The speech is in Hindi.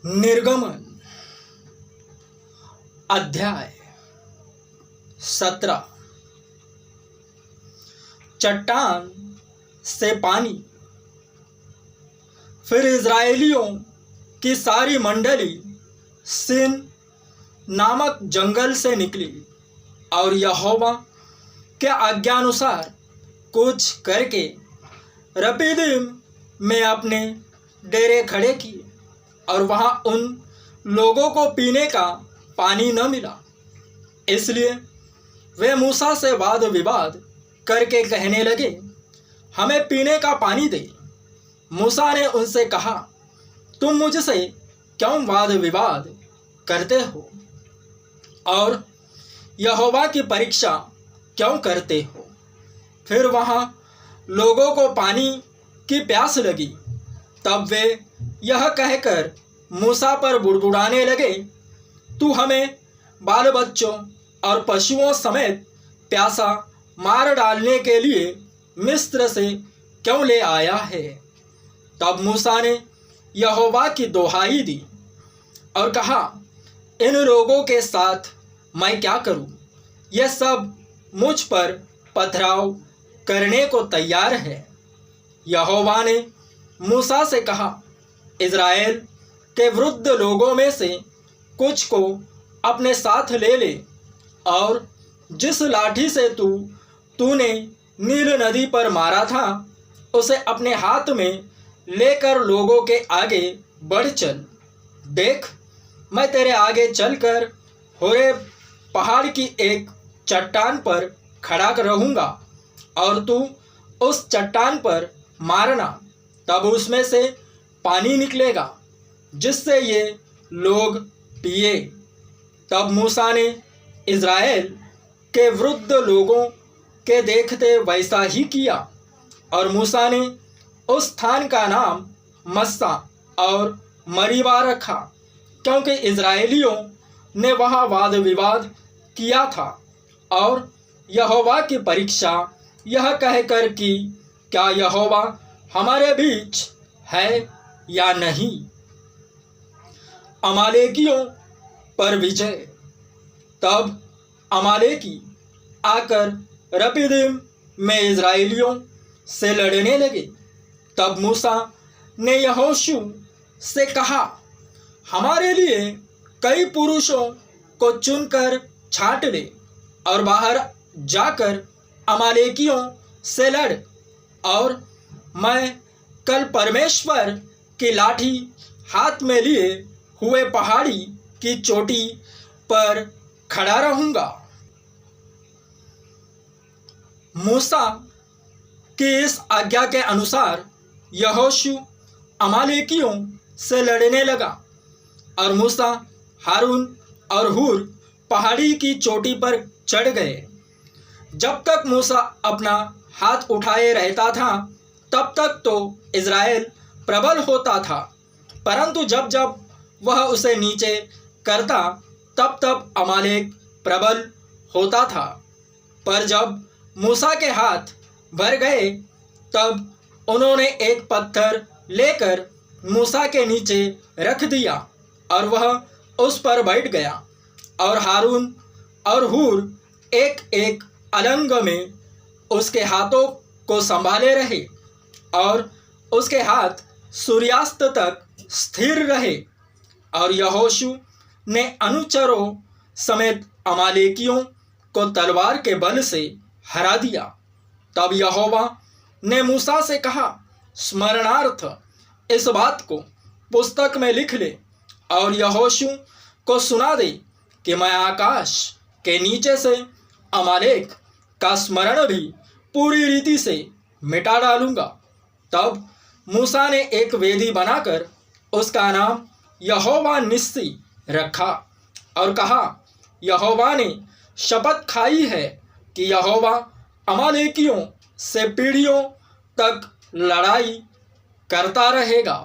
निर्गमन अध्याय 17। चट्टान से पानी। फिर इज़राइलियों की सारी मंडली सिन नामक जंगल से निकली और यहोवा के आज्ञानुसार कुछ करके रपीदीम में अपने डेरे खड़े किए। और वहाँ उन लोगों को पीने का पानी न मिला, इसलिए वे मूसा से वाद विवाद करके कहने लगे, हमें पीने का पानी दे। मूसा ने उनसे कहा, तुम मुझसे क्यों वाद विवाद करते हो और यहोवा की परीक्षा क्यों करते हो? फिर वहाँ लोगों को पानी की प्यास लगी। तब वे यह कहकर मूसा पर बुड़बुड़ाने लगे, तू हमें बाल बच्चों और पशुओं समेत प्यासा मार डालने के लिए मिस्र से क्यों ले आया है? तब मूसा ने यहोवा की दोहाई दी और कहा, इन लोगों के साथ मैं क्या करूं? यह सब मुझ पर पथराव करने को तैयार है। यहोवा ने मूसा से कहा, इज़राइल के वृद्ध लोगों में से कुछ को अपने साथ ले ले और जिस लाठी से तूने नील नदी पर मारा था उसे अपने हाथ में लेकर लोगों के आगे बढ़ चल। देख, मैं तेरे आगे चलकर होरेब पहाड़ की एक चट्टान पर खड़ा रहूँगा और तू उस चट्टान पर मारना, तब उसमें से पानी निकलेगा जिससे ये लोग पिए। तब मूसा ने इज़राइल के वृद्ध लोगों के देखते वैसा ही किया और मूसा ने उस स्थान का नाम मस्सा और मरीबा रखा, क्योंकि इज़राइलियों ने वहाँ वाद विवाद किया था और यहोवा की परीक्षा यह कहकर कि क्या यहोवा हमारे बीच है या नहीं। अमालेकियों पर विजय। तब अमालेकी आकर रपीदीम में इज़राइलियों से लड़ने लगे। तब मूसा ने यहोशू से कहा, हमारे लिए कई पुरुषों को चुनकर छांट ले और बाहर जाकर अमालेकियों से लड़, और मैं कल परमेश्वर की लाठी हाथ में लिए हुए पहाड़ी की चोटी पर खड़ा रहूँगा। मूसा की इस आज्ञा के अनुसार यहोशू अमालेकियों से लड़ने लगा और मूसा, हारून और हूर पहाड़ी की चोटी पर चढ़ गए। जब तक मूसा अपना हाथ उठाए रहता था तब तक तो इज़राइल प्रबल होता था, परंतु जब जब वह उसे नीचे करता तब तब अमालेक प्रबल होता था। पर जब मूसा के हाथ भर गए तब उन्होंने एक पत्थर लेकर मूसा के नीचे रख दिया और वह उस पर बैठ गया, और हारून और हूर एक एक अलंग में उसके हाथों को संभाले रहे और उसके हाथ सूर्यास्त तक स्थिर रहे। और यहोशू ने अनुचरों समेत अमालेकियों को तलवार के बल से हरा दिया। तब यहोवा ने मूसा से कहा, स्मरणार्थ इस बात को पुस्तक में लिख ले और यहोशू को सुना दे कि मैं आकाश के नीचे से अमालेक का स्मरण भी पूरी रीति से मिटा डालूंगा। तब मूसा ने एक वेदी बनाकर उसका नाम यहोवा निस्सी रखा और कहा, यहोवा ने शपथ खाई है कि यहोवा अमालेकियों से पीढ़ियों तक लड़ाई करता रहेगा।